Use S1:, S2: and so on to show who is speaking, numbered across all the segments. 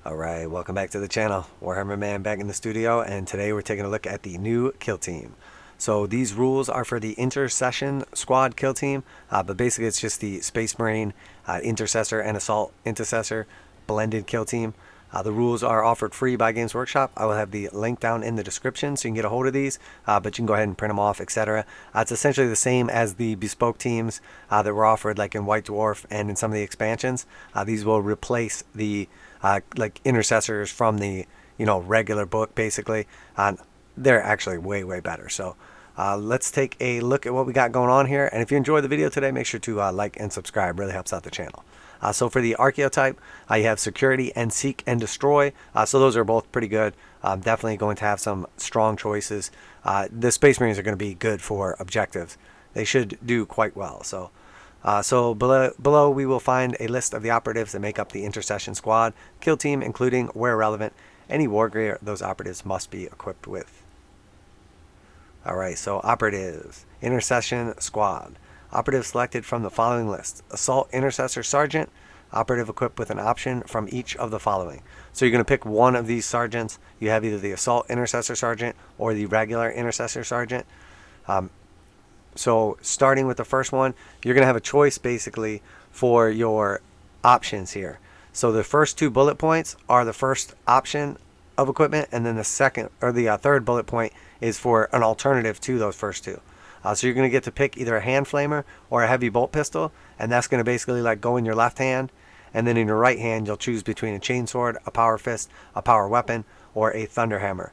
S1: Alright, welcome back to the channel. Warhammer Man back in the studio, and today we're taking a look at the new kill team. So these rules are for the Intercession squad kill team, but basically it's just the Space Marine, Intercessor, and Assault Intercessor blended kill team. The rules are offered free by Games Workshop. I will have the link down in the description so you can get a hold of these, but you can go ahead and print them off, etc. It's essentially the same as the bespoke teams that were offered like in White Dwarf and in some of the expansions. These will replace the like intercessors from the regular book basically. They're actually way better. So let's take a look at what we got going on here, and if you enjoyed the video today, make sure to like and subscribe. Really helps out the channel. So for the archetype, you have security and seek and destroy. So those are both pretty good. Definitely going to have some strong choices. The Space Marines are going to be good for objectives. They should do quite well. So below we will find a list of the operatives that make up the Intercession squad kill team, including, where relevant, any war gear those operatives must be equipped with. Alright, so operatives. Intercession squad. Operative selected from the following list: Assault Intercessor Sergeant, operative equipped with an option from each of the following. So you're going to pick one of these sergeants. You have either the Assault Intercessor Sergeant or the regular Intercessor Sergeant. So starting with the first one, you're going to have a choice basically for your options here. So the first two bullet points are the first option of equipment, and then the second or the third bullet point is for an alternative to those first two. So you're going to get to pick either a hand flamer or a heavy bolt pistol, and that's going to basically like go in your left hand, and then in your right hand you'll choose between a chainsword, a power fist, a power weapon, or a thunderhammer.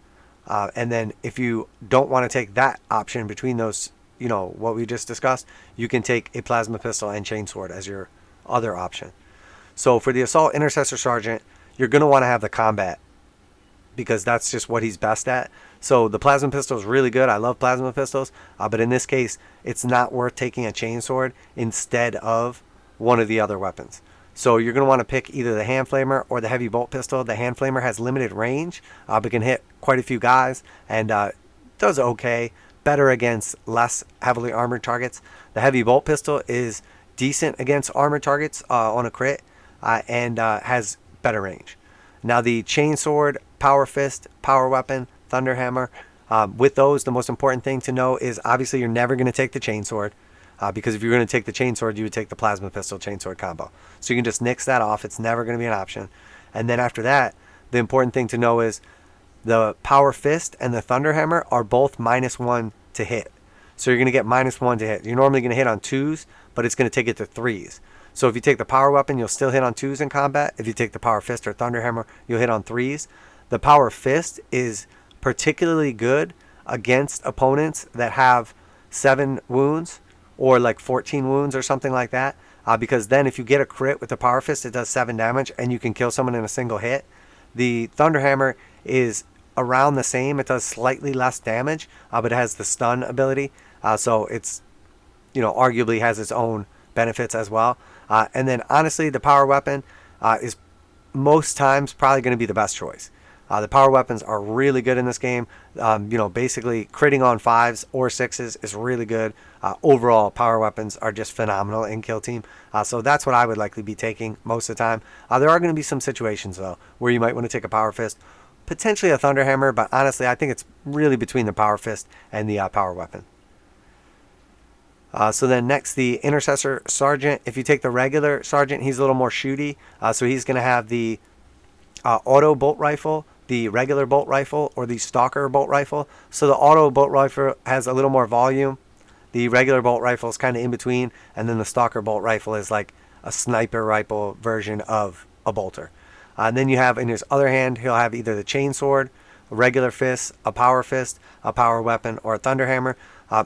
S1: And then if you don't want to take that option between those, what we just discussed, you can take a plasma pistol and chainsword as your other option. So for the Assault Intercessor Sergeant, you're going to want to have the combat, because that's just what he's best at. So the plasma pistol is really good. I love plasma pistols, but in this case, it's not worth taking a chainsword instead of one of the other weapons. So you're going to want to pick either the hand flamer or the heavy bolt pistol. The hand flamer has limited range, but can hit quite a few guys and does okay. Better against less heavily armored targets. The heavy bolt pistol is decent against armored targets on a crit, and has better range. Now the chainsword, power fist, power weapon, thunderhammer, with those, the most important thing to know is obviously you're never going to take the chainsword, because if you're going to take the chainsword, you would take the plasma pistol chainsword combo. So you can just nix that off. It's never going to be an option. And then after that, the important thing to know is the power fist and the thunderhammer are both -1 to hit. So you're going to get -1 to hit. You're normally going to hit on 2s, but it's going to take it to 3s. So if you take the power weapon, you'll still hit on 2s in combat. If you take the power fist or thunderhammer, you'll hit on 3s. The power fist is particularly good against opponents that have 7 wounds or like 14 wounds or something like that, because then if you get a crit with the power fist, it does 7 damage and you can kill someone in a single hit. The thunderhammer is around the same. It does slightly less damage, but it has the stun ability, so it's arguably has its own benefits as well. And then honestly, the power weapon is most times probably going to be the best choice. The power weapons are really good in this game. Basically critting on 5s or 6s is really good. Overall, power weapons are just phenomenal in kill team. So that's what I would likely be taking most of the time. There are going to be some situations though where you might want to take a power fist, potentially a thunderhammer, but honestly I think it's really between the power fist and the power weapon. So then next, the Intercessor Sergeant. If you take the regular Sergeant, he's a little more shooty. So he's going to have the auto bolt rifle, the regular bolt rifle, or the stalker bolt rifle. So the auto bolt rifle has a little more volume. The regular bolt rifle is kind of in between. And then the stalker bolt rifle is like a sniper rifle version of a bolter. And then you have in his other hand, he'll have either the chainsword, a regular fist, a power weapon, or a thunderhammer.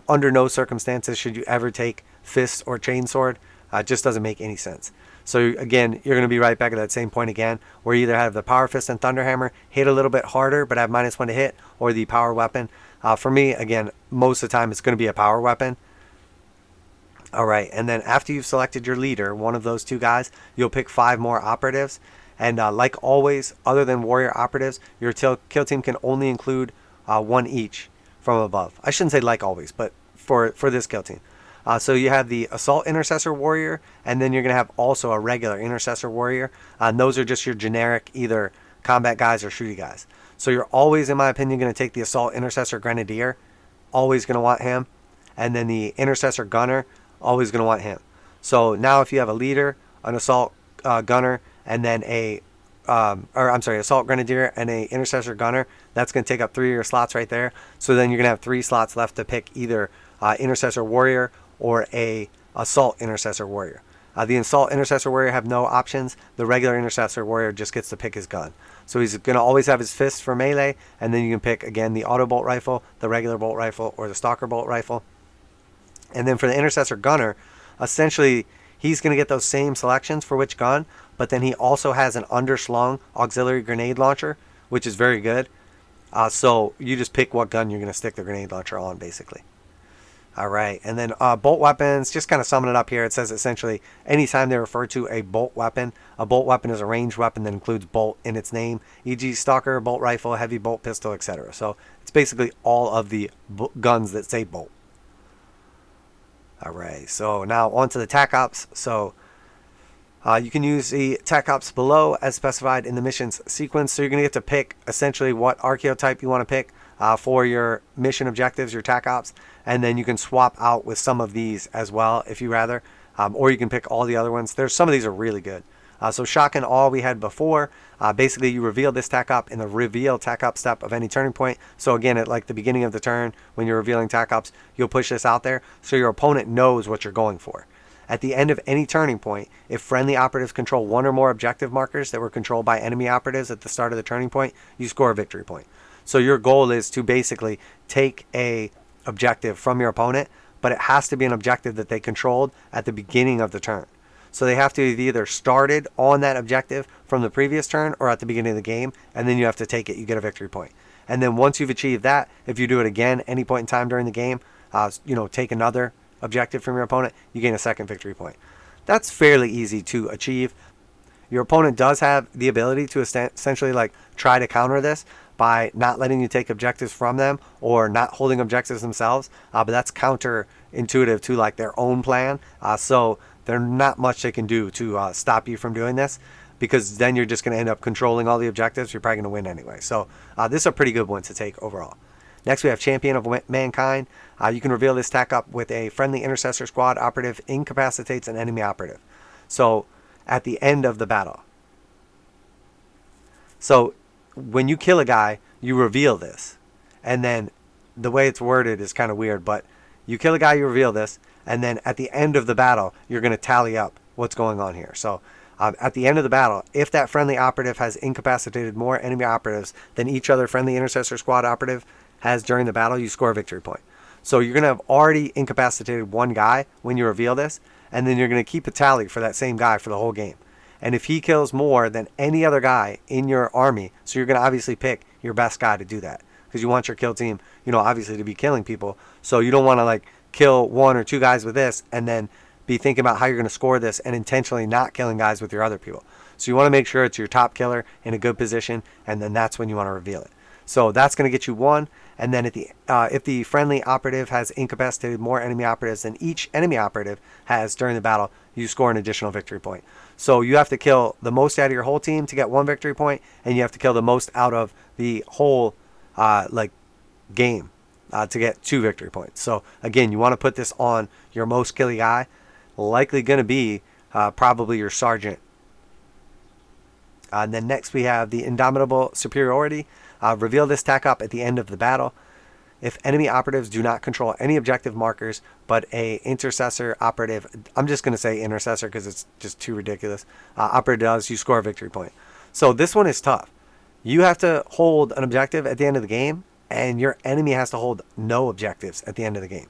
S1: Under no circumstances should you ever take fist or chainsword. It just doesn't make any sense. So again, you're going to be right back at that same point again, where you either have the power fist and thunderhammer hit a little bit harder but have -1 to hit, or the power weapon. For me, again, most of the time it's going to be a power weapon. Alright, and then after you've selected your leader, one of those two guys, you'll pick 5 more operatives. And like always, other than warrior operatives, your kill team can only include 1 each from above. I shouldn't say like always, but for this kill team. So you have the Assault Intercessor Warrior, and then you're going to have also a regular Intercessor Warrior. And those are just your generic either combat guys or shooty guys. So you're always, in my opinion, going to take the Assault Intercessor Grenadier. Always going to want him. And then the Intercessor Gunner, always going to want him. So now if you have a leader, an Assault Gunner, and then Assault Grenadier and a Intercessor Gunner, that's going to take up 3 of your slots right there. So then you're going to have 3 slots left to pick either Intercessor Warrior or a Assault Intercessor Warrior. The Assault Intercessor Warrior have no options. The regular Intercessor Warrior just gets to pick his gun. So he's going to always have his fists for melee, and then you can pick, again, the auto bolt rifle, the regular bolt rifle, or the stalker bolt rifle. And then for the Intercessor Gunner, essentially, he's going to get those same selections for which gun, but then he also has an underslung auxiliary grenade launcher, which is very good. So you just pick what gun you're going to stick the grenade launcher on, basically. All right, and then bolt weapons, just kind of summing it up here, it says essentially anytime they refer to a bolt weapon is a ranged weapon that includes bolt in its name, e.g. stalker, bolt rifle, heavy bolt pistol, etc. So it's basically all of the guns that say bolt. All right, so now on to the tac ops. So you can use the tac ops below as specified in the missions sequence. So you're going to get to pick essentially what archetype you want to pick for your mission objectives, your tac ops, and then you can swap out with some of these as well if you rather, or you can pick all the other ones. There's some of these are really good. So shock and awe we had before. Basically, you reveal this tac op in the reveal tac op step of any turning point. So again, at like the beginning of the turn, when you're revealing tac ops, you'll push this out there so your opponent knows what you're going for. At the end of any turning point, if friendly operatives control one or more objective markers that were controlled by enemy operatives at the start of the turning point, you score a victory point. So your goal is to basically take a objective from your opponent, but it has to be an objective that they controlled at the beginning of the turn. So they have to have either started on that objective from the previous turn or at the beginning of the game, and then you have to take it, you get a victory point. And then once you've achieved that, if you do it again any point in time during the game, take another objective from your opponent, you gain a second victory point. That's fairly easy to achieve. Your opponent does have the ability to essentially like try to counter this by not letting you take objectives from them or not holding objectives themselves, but that's counterintuitive to like their own plan. So there's not much they can do to stop you from doing this, because then you're just going to end up controlling all the objectives. You're probably going to win anyway. So this is a pretty good one to take overall. Next, we have Champion of Mankind. You can reveal this tac up with a friendly Intercessor Squad operative incapacitates an enemy operative. So at the end of the battle. So when you kill a guy, you reveal this. And then the way it's worded is kind of weird, but you kill a guy, you reveal this, and then at the end of the battle, you're going to tally up what's going on here. So at the end of the battle, if that friendly operative has incapacitated more enemy operatives than each other friendly Intercessor Squad operative has during the battle, you score a victory point. So you're going to have already incapacitated one guy when you reveal this, and then you're going to keep a tally for that same guy for the whole game. And if he kills more than any other guy in your army, so you're going to obviously pick your best guy to do that, because you want your kill team, obviously to be killing people. So you don't want to like kill 1 or 2 guys with this and then be thinking about how you're going to score this and intentionally not killing guys with your other people. So you want to make sure it's your top killer in a good position, and then that's when you want to reveal it. So that's going to get you 1. And then if the friendly operative has incapacitated more enemy operatives than each enemy operative has during the battle, you score an additional victory point. So you have to kill the most out of your whole team to get 1 victory point, and you have to kill the most out of the whole game to get 2 victory points. So again, you want to put this on your most killy guy, likely going to be probably your sergeant. And then next we have the Indomitable Superiority. Reveal this tac up at the end of the battle. If enemy operatives do not control any objective markers, but a intercessor operative, I'm just going to say intercessor because it's just too ridiculous, operative does, you score a victory point. So this one is tough. You have to hold an objective at the end of the game, and your enemy has to hold no objectives at the end of the game.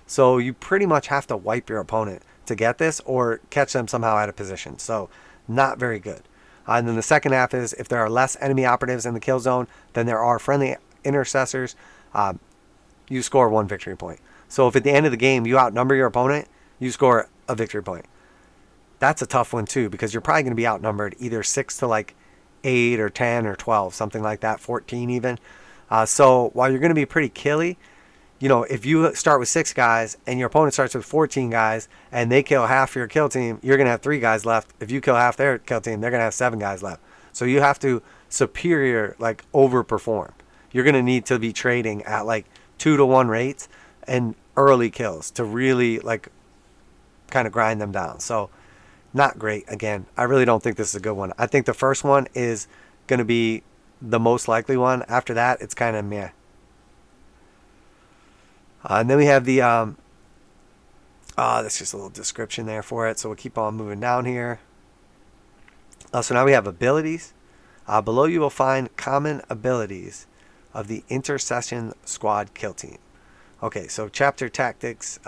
S1: So you pretty much have to wipe your opponent to get this or catch them somehow out of position. So not very good. And then the second half is if there are less enemy operatives in the kill zone than there are friendly intercessors, you score 1 victory point. So if at the end of the game you outnumber your opponent, you score a victory point. That's a tough one too, because you're probably going to be outnumbered either 6 to like 8 or 10 or 12, something like that, 14 even. So while you're going to be pretty killy, if you start with 6 guys and your opponent starts with 14 guys and they kill half your kill team, you're going to have 3 guys left. If you kill half their kill team, they're going to have 7 guys left. So you have to superior, like overperform. You're going to need to be trading at like 2-to-1 rates and early kills to really like kind of grind them down. So not great. Again, I really don't think this is a good one. I think the first one is going to be the most likely one. After that, it's kind of meh. And then we have the that's just a little description there for it. So we'll keep on moving down here. So now we have abilities. Below you will find common abilities of the Intercession squad kill team. Okay, so chapter tactics.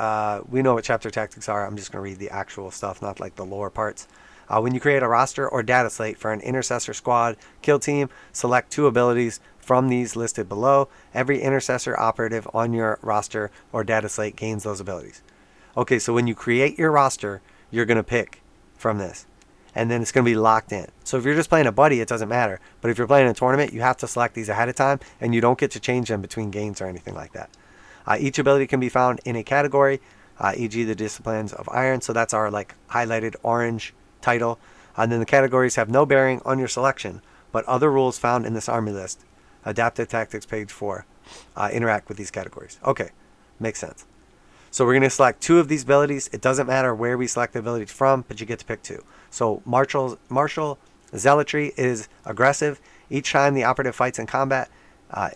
S1: We know what chapter tactics are. I'm just going to read the actual stuff, not like the lore parts. When you create a roster or data slate for an Intercessor squad kill team, select 2 abilities from these listed below. Every Intercessor operative on your roster or data slate gains those abilities. Okay, so when you create your roster, you're going to pick from this. And then it's going to be locked in. So if you're just playing a buddy, it doesn't matter. But if you're playing a tournament, you have to select these ahead of time, and you don't get to change them between games or anything like that. Each ability can be found in a category, e.g. the disciplines of iron. So that's our like highlighted orange title. And then the categories have no bearing on your selection, but other rules found in this army list. Adaptive Tactics page 4 interact with these categories. Okay, makes sense. So we're going to select 2 of these abilities. It doesn't matter where we select the abilities from, but you get to pick 2. So martial zealotry is aggressive. Each time the operative fights in combat,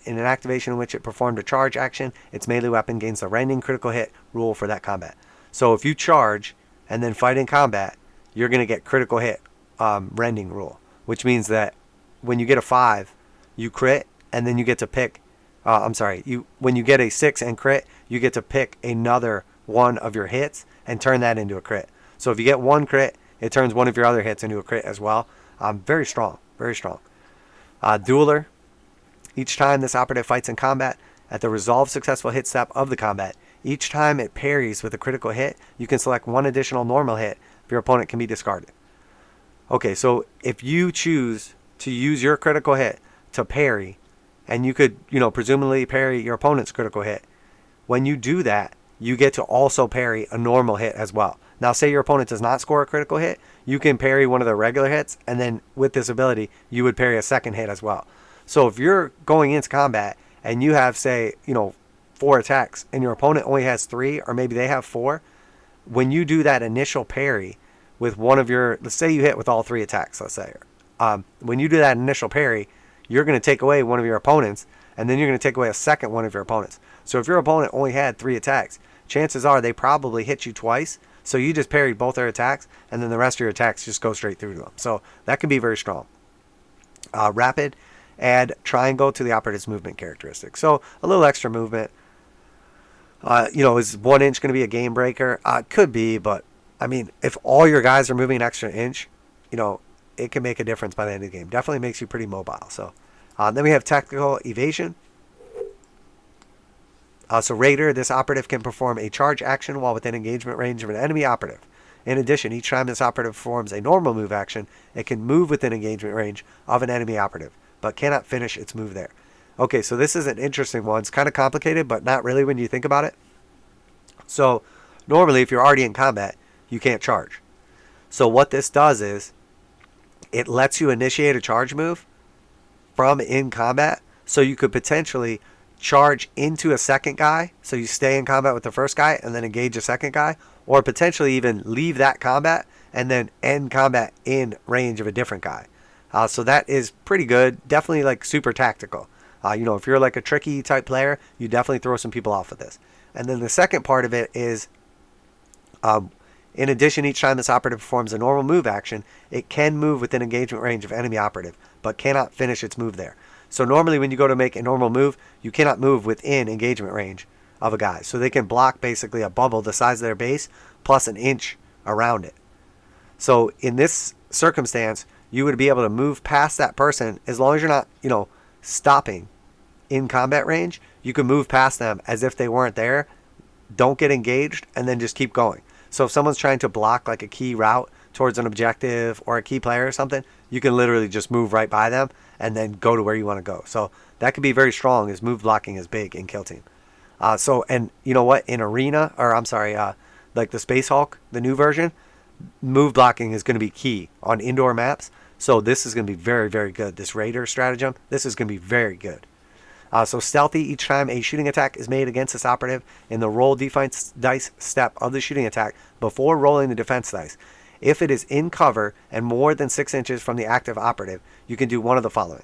S1: in an activation in which it performed a charge action, its melee weapon gains the rending critical hit rule for that combat. So if you charge and then fight in combat, you're going to get critical hit rending rule, which means that when you get a 5, you crit, and then you get to pick. When you get a 6 and crit, you get to pick another one of your hits and turn that into a crit. So if you get 1 crit, it turns one of your other hits into a crit as well. Very strong, very strong. Dueler. Each time this operative fights in combat, at the resolved successful hit step of the combat, each time it parries with a critical hit, you can select 1 additional normal hit if your opponent can be discarded. Okay, so if you choose to use your critical hit to parry, and you could, presumably parry your opponent's critical hit, when you do that, you get to also parry a normal hit as well. Now, say your opponent does not score a critical hit, you can parry one of their regular hits, and then with this ability, you would parry a second hit as well. So if you're going into combat and you have, say, 4 attacks, and your opponent only has 3, or maybe they have 4, when you do that initial parry with one of your, let's say you hit with all 3 attacks, let's say, when you do that initial parry, you're going to take away one of your opponents, and then you're going to take away a second one of your opponents. So if your opponent only had 3 attacks, chances are they probably hit you twice, so you just parried both their attacks, and then the rest of your attacks just go straight through to them. So that can be very strong. Rapid. Add triangle to the operative's movement characteristic. So a little extra movement. Is 1 inch going to be a game breaker? Could be, but I mean, if all your guys are moving an extra inch, it can make a difference by the end of the game. Definitely makes you pretty mobile. So then we have tactical evasion. So Raider, this operative can perform a charge action while within engagement range of an enemy operative. In addition, each time this operative performs a normal move action, it can move within engagement range of an enemy operative, but cannot finish its move there. Okay, so this is an interesting one. It's kind of complicated, but not really when you think about it. So normally, if you're already in combat, you can't charge. So what this does is it lets you initiate a charge move from in combat, so you could potentially charge into a second guy, so you stay in combat with the first guy and then engage a second guy, or potentially even leave that combat and then end combat in range of a different guy. So that is pretty good. Definitely like super tactical. If you're like a tricky type player, you definitely throw some people off with this. And then the second part of it is, in addition, each time this operative performs a normal move action, it can move within engagement range of enemy operative, but cannot finish its move there. So normally when you go to make a normal move, you cannot move within engagement range of a guy. So they can block basically a bubble the size of their base plus an inch around it. So in this circumstance, you would be able to move past that person as long as you're not, stopping in combat range. You can move past them as if they weren't there, don't get engaged, and then just keep going. So if someone's trying to block like a key route towards an objective or a key player or something, you can literally just move right by them and then go to where you want to go. So that could be very strong, as move blocking is big in Kill Team. And you know what? In Arena, like the Space Hulk, the new version, move blocking is going to be key on indoor maps. So this is going to be very, very good. This raider stratagem, this is going to be very good. So stealthy, each time a shooting attack is made against this operative in the roll defense dice step of the shooting attack before rolling the defense dice. If it is in cover and more than 6 inches from the active operative, you can do one of the following.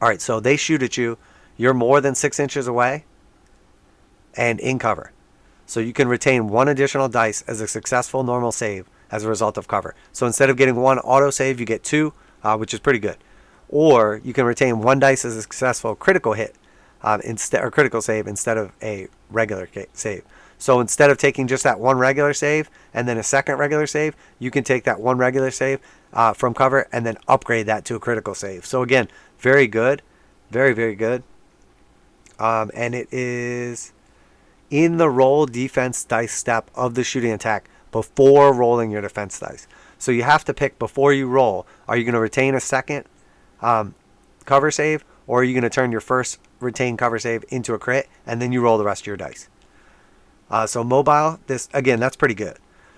S1: Alright, so they shoot at you. You're more than 6 inches away and in cover. So you can retain 1 additional dice as a successful normal save as a result of cover. So instead of getting 1 auto save, you get 2, which is pretty good. Or you can retain 1 dice as a successful critical hit or critical save instead of a regular save. So instead of taking just that 1 regular save and then a second regular save, you can take that 1 regular save from cover and then upgrade that to a critical save. So again, very good. Very, very good. And it is in the roll defense dice step of the shooting attack before rolling your defense dice. So you have to pick before you roll. Are you going to retain a second cover save, or are you going to turn your first retained cover save into a crit and then you roll the rest of your dice? So mobile, this again, that's pretty good.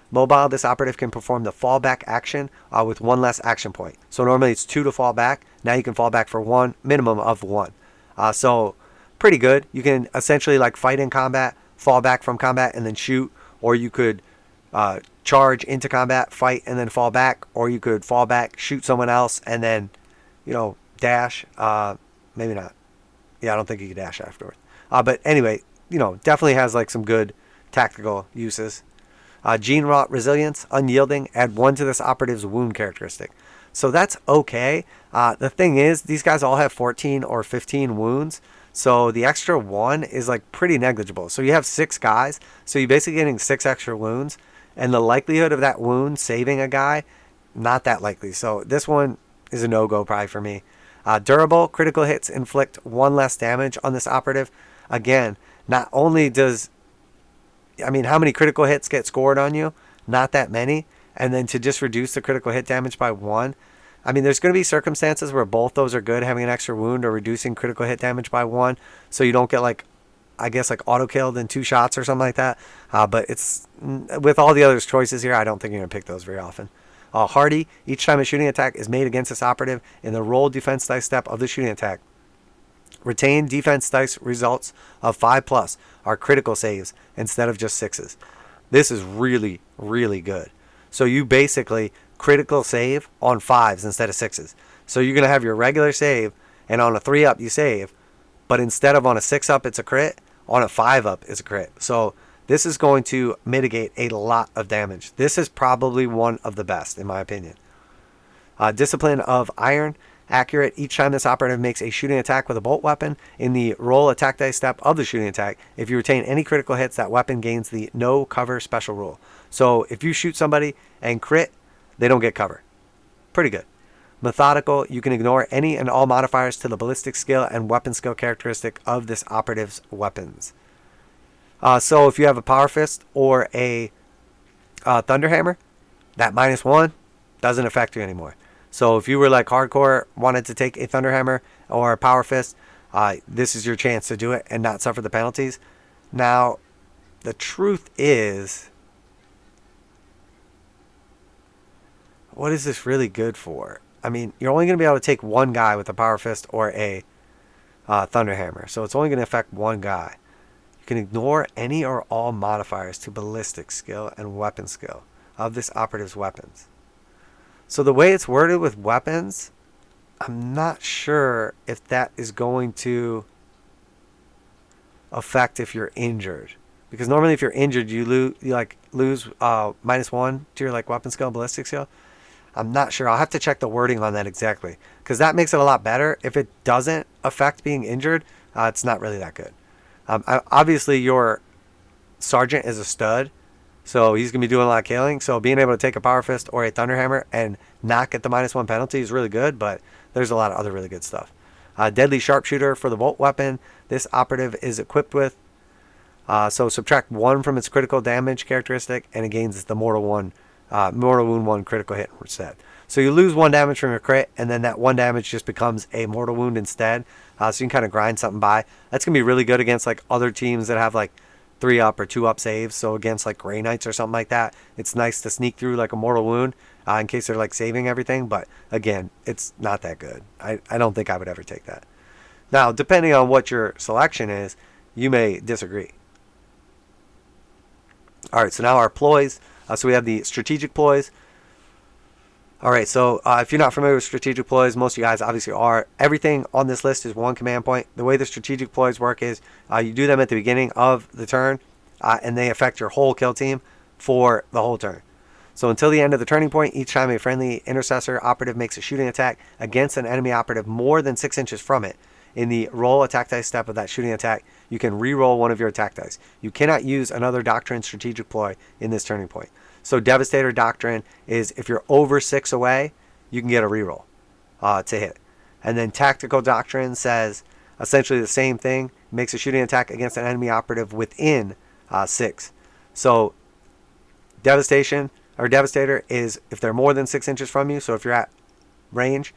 S1: Mobile, this operative can perform the fallback action with 1 less action point. So normally it's 2 to fall back. Now you can fall back for 1, minimum of 1. So pretty good. You can essentially like fight in combat, fall back from combat, and then shoot. Or you could charge into combat, fight, and then fall back. Or you could fall back, shoot someone else, and then, dash. Maybe not. Yeah, I don't think you could dash afterwards. But anyway, definitely has like some good tactical uses. Gene Rot Resilience, Unyielding, add 1 to this operative's wound characteristic. So that's okay. The thing is, these guys all have 14 or 15 wounds. So the extra 1 is like pretty negligible. So you have 6 guys. So you're basically getting 6 extra wounds. And the likelihood of that wound saving a guy, not that likely. So this one is a no-go probably for me. Durable, critical hits inflict 1 less damage on this operative. Again, not only does... how many critical hits get scored on you? Not that many. And then to just reduce the critical hit damage by 1. There's going to be circumstances where both those are good, having an extra wound or reducing critical hit damage by 1. So you don't get auto-killed in 2 shots or something like that. But it's with all the other choices here, I don't think you're going to pick those very often. Hardy, each time a shooting attack is made against this operative in the roll defense dice step of the shooting attack, retained defense dice results of 5+ are critical saves instead of just 6s. This is really, really good. So you basically critical save on 5s instead of 6s. So you're going to have your regular save, and on a 3-up you save, but instead of on a 6-up it's a crit, on a 5-up it's a crit. So this is going to mitigate a lot of damage. This is probably one of the best in my opinion. Discipline of Iron, accurate each time this operative makes a shooting attack with a bolt weapon in the roll attack dice step of the shooting attack. If you retain any critical hits, that weapon gains the no cover special rule. So if you shoot somebody and crit, they don't get cover. Pretty good. Methodical, you can ignore any and all modifiers to the ballistic skill and weapon skill characteristic of this operative's weapons. So if you have a power fist or a thunderhammer, that -1 doesn't affect you anymore. So if you were like hardcore, wanted to take a thunderhammer or a power fist, this is your chance to do it and not suffer the penalties. Now, the truth is, what is this really good for? You're only going to be able to take 1 guy with a power fist or a thunderhammer. So it's only going to affect 1 guy. You can ignore any or all modifiers to ballistic skill and weapon skill of this operative's weapons. So the way it's worded with weapons, I'm not sure if that is going to affect if you're injured. Because normally if you're injured, you lose -1 to your weapon skill and ballistic skill. I'm not sure. I'll have to check the wording on that exactly. Because that makes it a lot better. If it doesn't affect being injured, it's not really that good. Obviously, your sergeant is a stud. So he's going to be doing a lot of killing. So being able to take a power fist or a thunderhammer and not get the -1 penalty is really good. But there's a lot of other really good stuff. Deadly sharpshooter for the bolt weapon. This operative is equipped with. So subtract 1 from its critical damage characteristic. And it gains the mortal wound 1 critical hit instead. So you lose 1 damage from your crit. And then that 1 damage just becomes a mortal wound instead. So you can kind of grind something by. That's going to be really good against other teams that have 3-up or 2-up saves. So against like Grey Knights or something like that, it's nice to sneak through like a mortal wound in case they're like saving everything. But again, it's not that good. I don't think I would ever take that. Now, depending on what your selection is, you may disagree. All right, so now our ploys. So we have the strategic ploys. All right, so if you're not familiar with strategic ploys, most of you guys obviously are. Everything on this list is one command point. The way the strategic ploys work is you do them at the beginning of the turn, and they affect your whole kill team for the whole turn. So until the end of the turning point, each time a friendly intercessor operative makes a shooting attack against an enemy operative more than 6 inches from it, in the roll attack dice step of that shooting attack, you can re-roll one of your attack dice. You cannot use another doctrine strategic ploy in this turning point. So Devastator Doctrine is if you're over 6 away, you can get a reroll to hit. And then Tactical Doctrine says essentially the same thing. Makes a shooting attack against an enemy operative within 6. So Devastation or Devastator is if they're more than 6 inches from you. So if you're at range.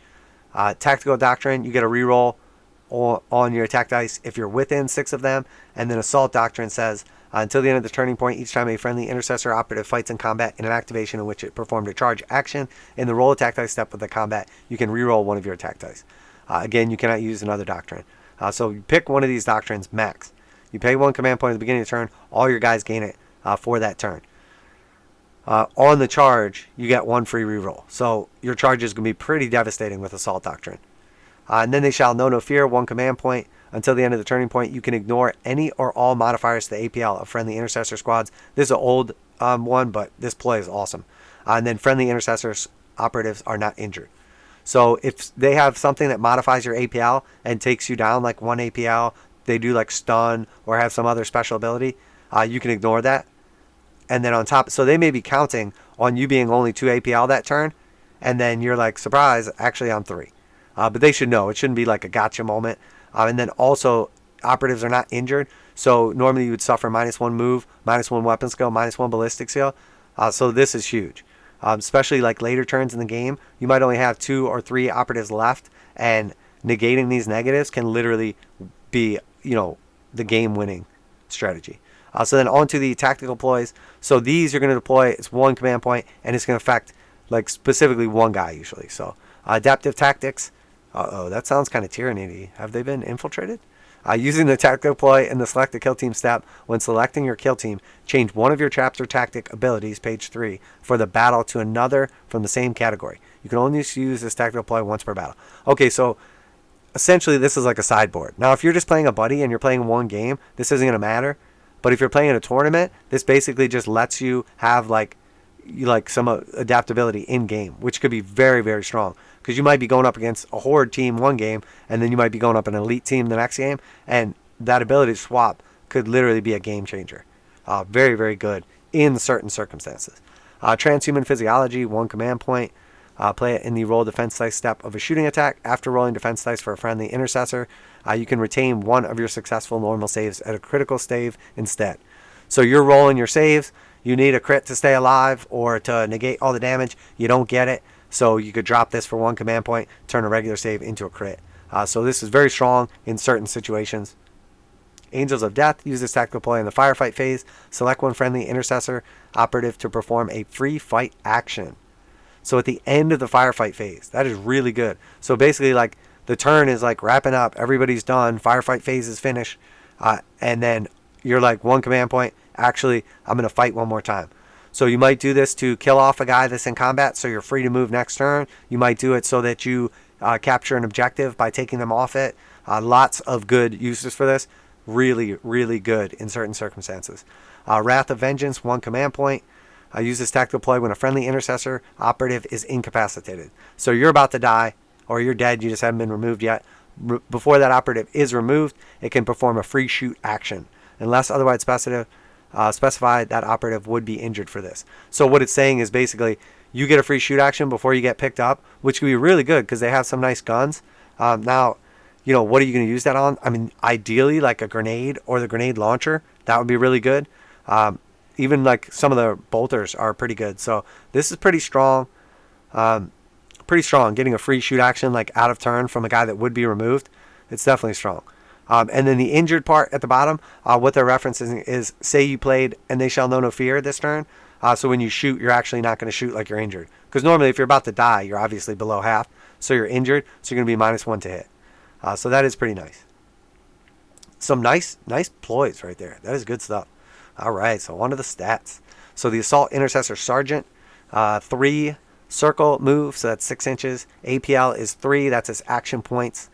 S1: Tactical Doctrine, you get a reroll on your attack dice if you're within 6 of them. And then Assault Doctrine says until the end of the turning point, each time a friendly intercessor operative fights in combat in an activation in which it performed a charge action in the roll attack dice step of the combat, you can reroll one of your attack dice. Again, you cannot use another doctrine. So you pick one of these doctrines max. You pay 1 command point at the beginning of the turn. All your guys gain it for that turn. On the charge, you get 1 free reroll. So your charge is going to be pretty devastating with Assault Doctrine. And then they shall know no fear, 1 command point. Until the end of the turning point, you can ignore any or all modifiers to the APL of friendly intercessor squads. This is an old one, but this play is awesome. And then friendly intercessors operatives are not injured. So if they have something that modifies your APL and takes you down like 1 APL, they do like stun or have some other special ability, you can ignore that. And then on top, so they may be counting on you being only 2 APL that turn, and then you're like, surprise, actually I'm 3. But they should know. It shouldn't be like a gotcha moment. And then also, operatives are not injured. So normally you would suffer -1 move, -1 weapon skill, -1 ballistic skill. So this is huge. Especially like later turns in the game, you might only have 2 or 3 operatives left. And negating these negatives can literally be, the game-winning strategy. So then on to the tactical ploys. So these you're going to deploy. It's 1 command point, and it's going to affect like specifically 1 guy usually. So adaptive tactics. That sounds kind of tyranny. Have they been infiltrated? Using the tactical ploy in the select a kill team step, when selecting your kill team, change one of your traps or tactic abilities, page 3, for the battle to another from the same category. You can only use this tactical ploy once per battle. Okay, so essentially this is like a sideboard. Now, if you're just playing a buddy and you're playing 1 game, this isn't going to matter. But if you're playing in a tournament, this basically just lets you have like some adaptability in game, which could be very, very strong. Because you might be going up against a horde team 1 game, and then you might be going up an elite team the next game, and that ability to swap could literally be a game changer. Very, very good in certain circumstances. Transhuman physiology, 1 command point. Play it in the roll defense dice step of a shooting attack. After rolling defense dice for a friendly intercessor, you can retain 1 of your successful normal saves at a critical save instead. So you're rolling your saves. You need a crit to stay alive or to negate all the damage. You don't get it. So you could drop this for 1 command point, turn a regular save into a crit. So this is very strong in certain situations. Angels of Death, use this tactical ploy in the firefight phase. Select 1 friendly intercessor operative to perform a free fight action. So at the end of the firefight phase, that is really good. So basically like the turn is like wrapping up, everybody's done, firefight phase is finished, and then you're like 1 command point, actually I'm going to fight 1 more time. So you might do this to kill off a guy that's in combat so you're free to move next turn. You might do it so that you capture an objective by taking them off it. Lots of good uses for this. Really, really good in certain circumstances. Wrath of Vengeance, 1 command point. Use this tactical ploy when a friendly intercessor operative is incapacitated. So you're about to die, or you're dead, you just haven't been removed yet. Before that operative is removed, it can perform a free shoot action. Unless otherwise specified, that operative would be injured for this. So what it's saying is basically you get a free shoot action before you get picked up, which could be really good because they have some nice guns. Now, what are you going to use that on? I mean, ideally like a grenade or the grenade launcher. That would be really good. Even like some of the bolters are pretty good. So this is pretty strong. Getting a free shoot action like out of turn from a guy that would be removed. It's definitely strong. And then the injured part at the bottom, what they're referencing is, say you played and they shall know no fear this turn. So when you shoot, you're actually not going to shoot like you're injured. Because normally if you're about to die, you're obviously below half. So you're injured, so you're going to be -1 to hit. So that is pretty nice. Some nice ploys right there. That is good stuff. All right, so on to the stats. So the Assault Intercessor Sergeant, 3 circle move, so that's 6 inches. APL is 3, that's his action points.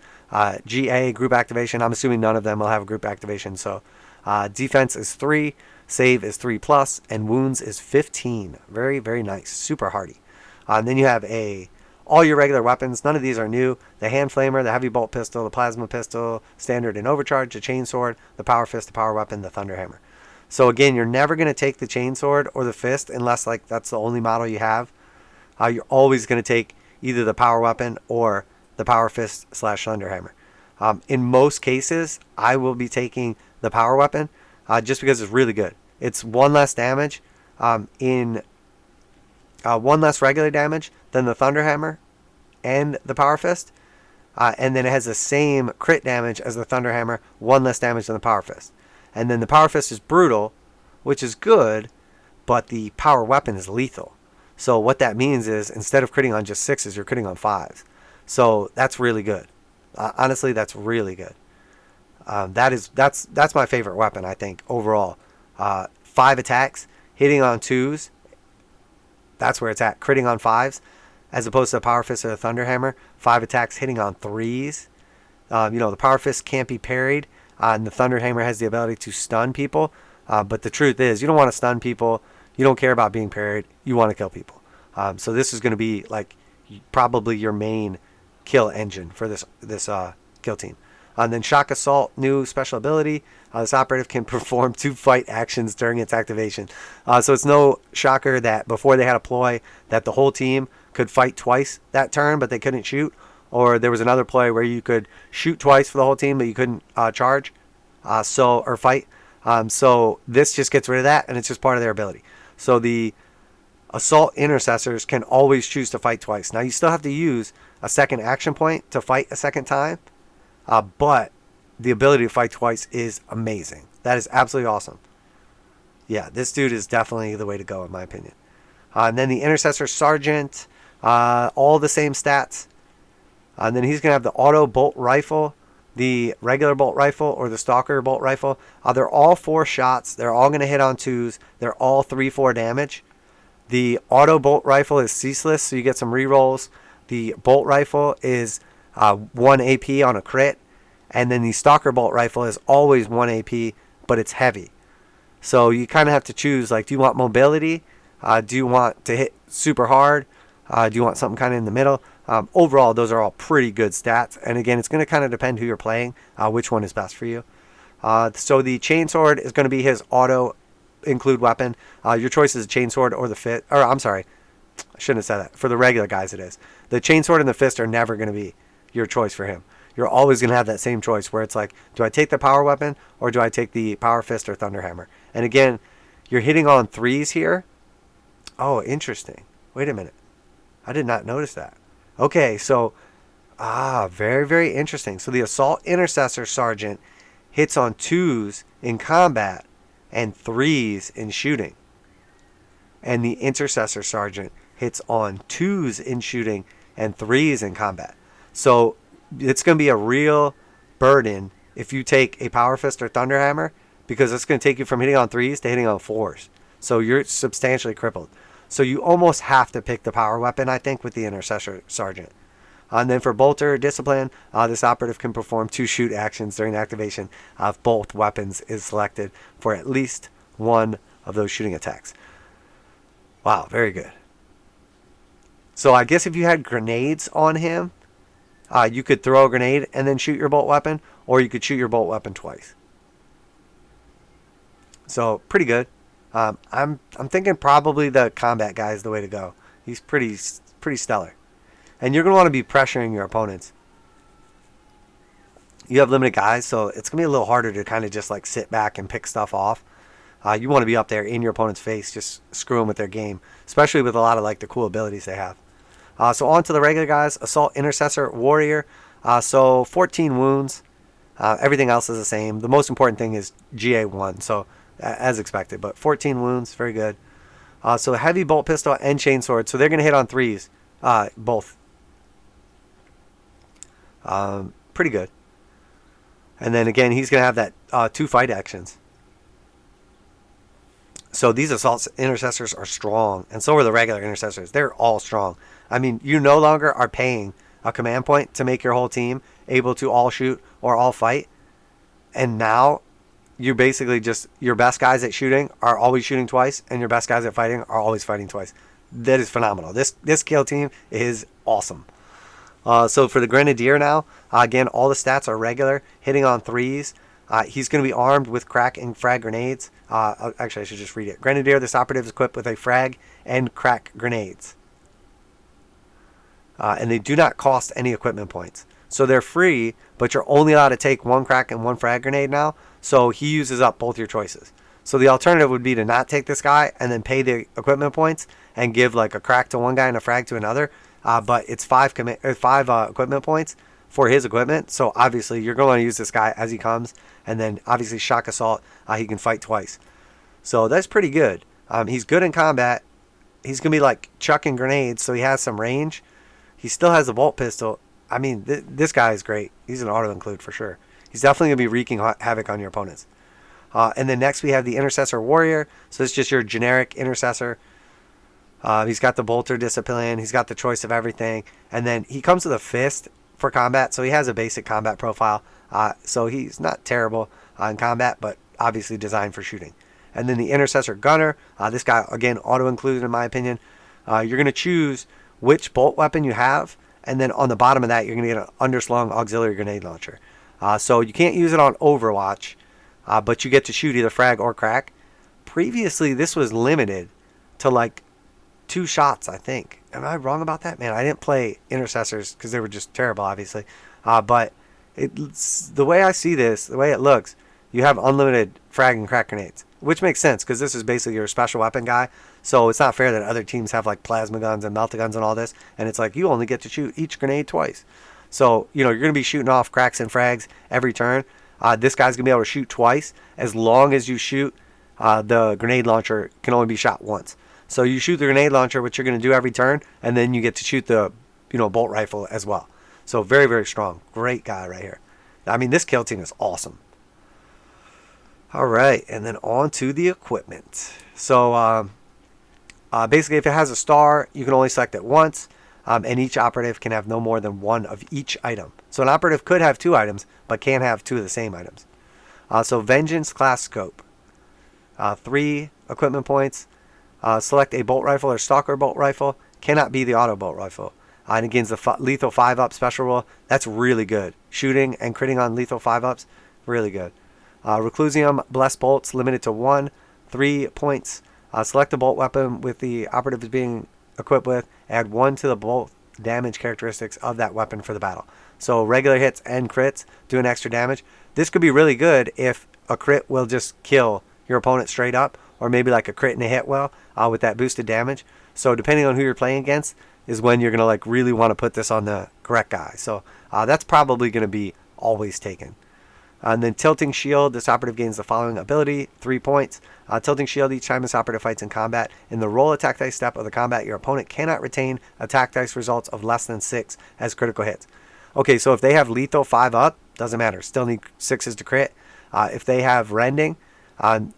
S1: GA, group activation, I'm assuming none of them will have a group activation. So defense is 3, save is 3+, and wounds is 15. Very, very nice. Super hardy. And then you have all your regular weapons. None of these are new. The hand flamer, the heavy bolt pistol, the plasma pistol, standard and overcharge, the chainsword, the power fist, the power weapon, the thunder hammer. So again, you're never going to take the chainsword or the fist unless like that's the only model you have. You're always going to take either the power weapon or the power fist / thunder hammer. In most cases, I will be taking the power weapon just because it's really good. It's 1 less damage in 1 less regular damage than the thunder hammer and the power fist. And then it has the same crit damage as the thunder hammer, 1 less damage than the power fist. And then the power fist is brutal, which is good, but the power weapon is lethal. So what that means is instead of critting on just 6s, you're critting on 5s. So that's really good. Honestly, that's really good. That's my favorite weapon, I think, overall. 5 attacks, hitting on 2s. That's where it's at. Critting on 5s, as opposed to the power fist or the thunder hammer. 5 attacks, hitting on 3s. The power fist can't be parried, and the thunder hammer has the ability to stun people. But the truth is, you don't want to stun people. You don't care about being parried. You want to kill people. So this is going to be like probably your main kill engine for this kill team. And then Shock Assault, new special ability. This operative can perform 2 fight actions during its activation. So it's no shocker that before they had a ploy that the whole team could fight twice that turn, but they couldn't shoot. Or there was another ploy where you could shoot twice for the whole team, but you couldn't charge or fight. So this just gets rid of that, and it's just part of their ability. So the Assault Intercessors can always choose to fight twice. Now you still have to use a second action point to fight a second time. But the ability to fight twice is amazing. That is absolutely awesome. Yeah, this dude is definitely the way to go, in my opinion. And then the Intercessor Sergeant, all the same stats. And then he's going to have the auto bolt rifle, the regular bolt rifle, or the stalker bolt rifle. They're all 4 shots. They're all going to hit on 2s. They're all 3/4 damage. The auto bolt rifle is ceaseless, so you get some rerolls. The bolt rifle is 1 AP on a crit, and then the stalker bolt rifle is always 1 AP, but it's heavy. So you kind of have to choose, like, do you want mobility? Do you want to hit super hard? Do you want something kind of in the middle? Overall, those are all pretty good stats, and again, it's going to kind of depend who you're playing, which one is best for you. So the chainsword is going to be his auto include weapon. Your choice is a chainsword or the fist, or I'm sorry, I shouldn't have said that. For the regular guys, it is. The chainsword and the fist are never going to be your choice for him. You're always going to have that same choice where it's like, do I take the power weapon or do I take the power fist or thunder hammer? And again, you're hitting on 3s here. Oh, interesting. Wait a minute. I did not notice that. Okay, so, very, very interesting. So the Assault Intercessor Sergeant hits on 2s in combat and 3s in shooting. And the Intercessor Sergeant hits on 2s in shooting and 3s in combat. So it's going to be a real burden if you take a power fist or thunder hammer, because it's going to take you from hitting on 3s to hitting on 4s. So you're substantially crippled. So you almost have to pick the power weapon, I think, with the Intercessor Sergeant. And then for Bolter Discipline, this operative can perform 2 shoot actions during activation of both weapons is selected for at least 1 of those shooting attacks. Wow, very good. So I guess if you had grenades on him, you could throw a grenade and then shoot your bolt weapon, or you could shoot your bolt weapon twice. So pretty good. I'm thinking probably the combat guy is the way to go. He's pretty stellar, and you're gonna want to be pressuring your opponents. You have limited guys, so it's gonna be a little harder to kind of just like sit back and pick stuff off. You want to be up there in your opponent's face, just screwing with their game, especially with a lot of like the cool abilities they have. So on to the regular guys. Assault Intercessor Warrior. So 14 wounds. Everything else is the same. The most important thing is GA1, so as expected. But 14 wounds, very good. So heavy bolt pistol and chainsword. So they're going to hit on 3s, both. Pretty good. And then again, he's going to have that 2 fight actions. So these assault intercessors are strong, and so are the regular intercessors. They're all strong. I mean, you no longer are paying a command point to make your whole team able to all shoot or all fight. And now you basically just, your best guys at shooting are always shooting twice, and your best guys at fighting are always fighting twice. That is phenomenal. This kill team is awesome. So for the Grenadier now, again, all the stats are regular, hitting on 3s. He's going to be armed with crack and frag grenades. Actually, I should just read it. Grenadier, this operative is equipped with a frag and crack grenades. And they do not cost any equipment points. So they're free, but you're only allowed to take 1 crack and 1 frag grenade now. So he uses up both your choices. So the alternative would be to not take this guy and then pay the equipment points and give like a crack to one guy and a frag to another. But it's 5 equipment points for his equipment. So obviously you're going to use this guy as he comes. And then obviously shock assault, he can fight twice. So that's pretty good. He's good in combat. He's going to be like chucking grenades, so he has some range. He still has a bolt pistol. I mean, this guy is great. He's an auto-include for sure. He's definitely going to be wreaking havoc on your opponents. And then next we have the Intercessor Warrior. So it's just your generic Intercessor. He's got the bolter discipline. He's got the choice of everything. And then he comes with a fist for combat. So he has a basic combat profile. So he's not terrible in combat, but obviously designed for shooting. And then the Intercessor Gunner. This guy, again, auto-included in my opinion. You're going to choose which bolt weapon you have. And then on the bottom of that, you're going to get an underslung auxiliary grenade launcher. So you can't use it on Overwatch, but you get to shoot either frag or crack. Previously, this was limited to like 2 shots, I think. Am I wrong about that? Man, I didn't play Intercessors because they were just terrible, obviously. But the way I see this, the way it looks, you have unlimited frag and crack grenades, which makes sense because this is basically your special weapon guy. So it's not fair that other teams have like plasma guns and melta guns and all this, and it's like you only get to shoot each grenade twice. So, you know, you're going to be shooting off cracks and frags every turn. This guy's going to be able to shoot twice as long as you shoot. The grenade launcher can only be shot once. So you shoot the grenade launcher, which you're going to do every turn, and then you get to shoot the, bolt rifle as well. So very, very strong. Great guy right here. I mean, this kill team is awesome. All right, and then on to the equipment. So basically, if it has a star, you can only select it once, and each operative can have no more than 1 of each item. So an operative could have 2 items, but can't have 2 of the same items. So Vengeance class scope. 3 equipment points. Select a bolt rifle or stalker bolt rifle. Cannot be the auto bolt rifle. And it gains the lethal 5-up special rule. That's really good. Shooting and critting on lethal 5-ups, really good. Reclusium blessed bolts limited to 1, 3 points. Select a bolt weapon with the operative is being equipped with. Add 1 to the bolt damage characteristics of that weapon for the battle. So regular hits and crits do an extra damage. This could be really good if a crit will just kill your opponent straight up, or maybe like a crit and a hit will with that boosted damage. So depending on who you're playing against is when you're going to like really want to put this on the correct guy. So that's probably going to be always taken. And then Tilting Shield, this operative gains the following ability, 3 points. Tilting Shield, each time this operative fights in combat, in the roll attack dice step of the combat, your opponent cannot retain attack dice results of less than 6 as critical hits. Okay, so if they have lethal 5-up, doesn't matter, still need 6s to crit. If they have rending,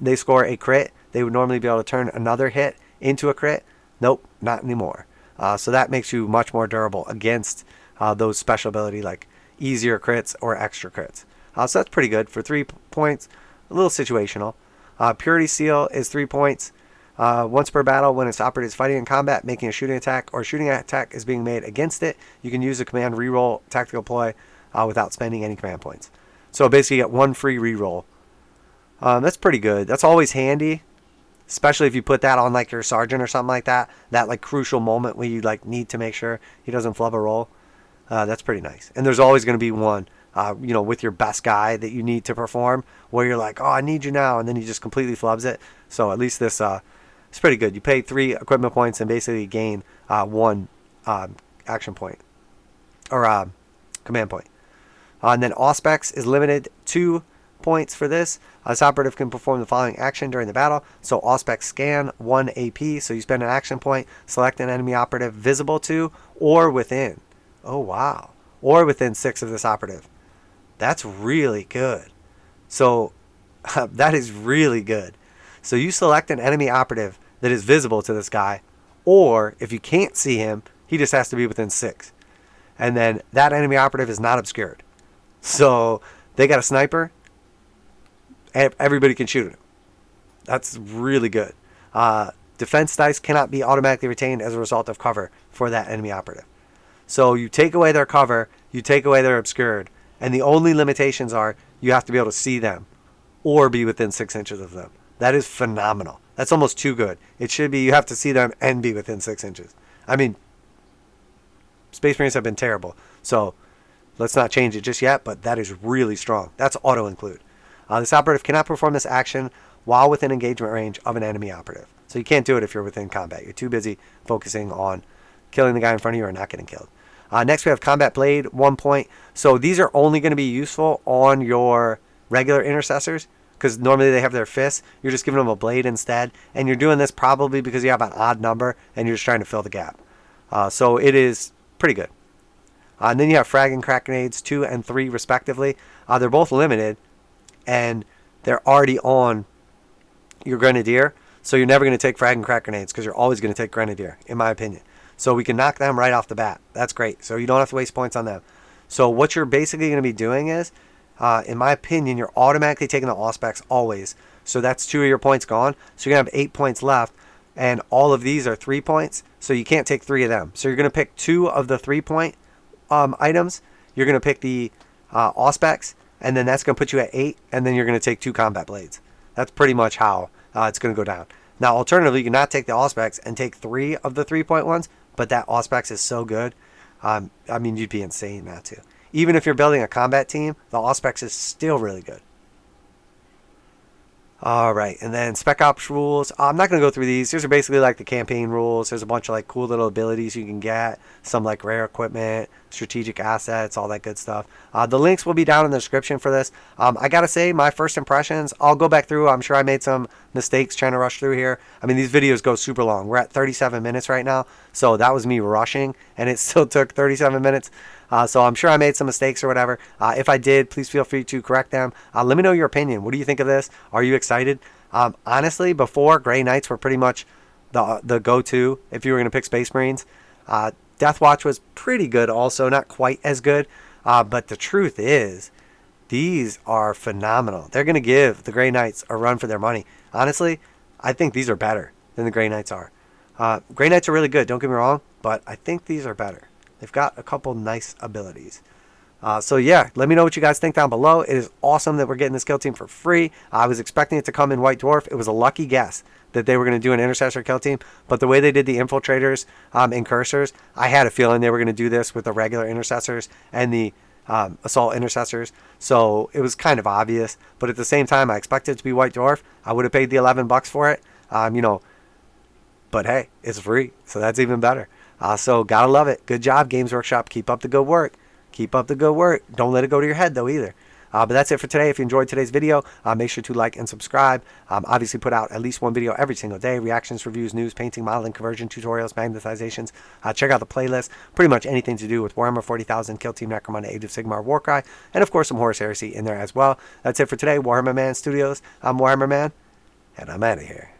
S1: they score a crit, they would normally be able to turn another hit into a crit. Nope, not anymore. So that makes you much more durable against those special ability like easier crits or extra crits. So that's pretty good for 3 points. A little situational. Purity Seal is 3 points. Once per battle, when its operative is fighting in combat, making a shooting attack, or shooting attack is being made against it, you can use the command reroll tactical ploy without spending any command points. So basically you get 1 free reroll. That's pretty good. That's always handy, especially if you put that on like your sergeant or something like that. That like crucial moment where you like need to make sure he doesn't flub a roll. That's pretty nice. And there's always going to be one. With your best guy that you need to perform, where you're like, oh, I need you now, and then he just completely flubs it. So at least this it's pretty good. You pay 3 equipment points and basically gain 1 action point or command point. And then Auspex is limited 2 points for this. This operative can perform the following action during the battle. So Auspex scan 1 AP. So you spend an action point, select an enemy operative visible to or within. Oh wow. Or within 6 of this operative. That's really good. So that is really good. So you select an enemy operative that is visible to this guy, or if you can't see him, he just has to be within 6. And then that enemy operative is not obscured. So they got a sniper, everybody can shoot him. That's really good. Defense dice cannot be automatically retained as a result of cover for that enemy operative. So you take away their cover, you take away their obscured, and the only limitations are you have to be able to see them or be within 6 inches of them. That is phenomenal. That's almost too good. It should be you have to see them and be within 6 inches. I mean, Space Marines have been terrible. So let's not change it just yet, but that is really strong. That's auto-include. This operative cannot perform this action while within engagement range of an enemy operative. So you can't do it if you're within combat. You're too busy focusing on killing the guy in front of you or not getting killed. Next we have Combat Blade, 1 point. So these are only going to be useful on your regular intercessors because normally they have their fists. You're just giving them a blade instead. And you're doing this probably because you have an odd number and you're just trying to fill the gap. So it is pretty good. And then you have Frag and Crack Grenades, 2 and 3 respectively. They're both limited and they're already on your Grenadier. So you're never going to take Frag and Crack Grenades because you're always going to take Grenadier, in my opinion. So we can knock them right off the bat. That's great. So you don't have to waste points on them. So what you're basically going to be doing is, in my opinion, you're automatically taking the Auspex always. So that's 2 of your points gone. So you're going to have 8 points left. And all of these are 3 points. So you can't take 3 of them. So you're going to pick 2 of the 3-point items. You're going to pick the Auspex. And then that's going to put you at 8. And then you're going to take 2 Combat Blades. That's pretty much how it's going to go down. Now, alternatively, you can not take the Auspex and take 3 of the 3-point ones. But that Auspex is so good. I mean, you'd be insane not to. Even if you're building a combat team, the Auspex is still really good. Alright, and then Spec Ops rules. I'm not going to go through these. These are basically like the campaign rules. There's a bunch of like cool little abilities you can get. Some like rare equipment, strategic assets, all that good stuff. The links will be down in the description for this. I got to say, my first impressions, I'll go back through. I'm sure I made some mistakes trying to rush through here. I mean, these videos go super long. We're at 37 minutes right now. So that was me rushing, and it still took 37 minutes. So I'm sure I made some mistakes or whatever. If I did, please feel free to correct them. Let me know your opinion. What do you think of this? Are you excited? Honestly, before, Grey Knights were pretty much the go-to if you were going to pick Space Marines. Death Watch was pretty good also, not quite as good. But the truth is, these are phenomenal. They're going to give the Grey Knights a run for their money. Honestly, I think these are better than the Grey Knights are. Grey Knights are really good, don't get me wrong, but I think these are better. They've got a couple nice abilities. So yeah, let me know what you guys think down below. It is awesome that we're getting this kill team for free. I was expecting it to come in White Dwarf. It was a lucky guess that they were going to do an Intercessor kill team. But the way they did the Infiltrators and Cursors, I had a feeling they were going to do this with the regular Intercessors and the Assault Intercessors. So it was kind of obvious. But at the same time, I expected it to be White Dwarf. I would have paid the $11 for it. You know, but hey, it's free. So that's even better. So gotta love it. Good job, Games Workshop. Keep up the good work. Keep up the good work. Don't let it go to your head though either. But that's it for today. If you enjoyed today's video, make sure to like and subscribe. Obviously put out at least one video every single day. Reactions, reviews, news, painting, modeling, conversion, tutorials, magnetizations. Check out the playlist. Pretty much anything to do with Warhammer 40,000, Kill Team Necromunda, Age of Sigmar, Warcry, and of course some Horus Heresy in there as well. That's it for today. Warhammer Man Studios. I'm Warhammer Man, and I'm out of here.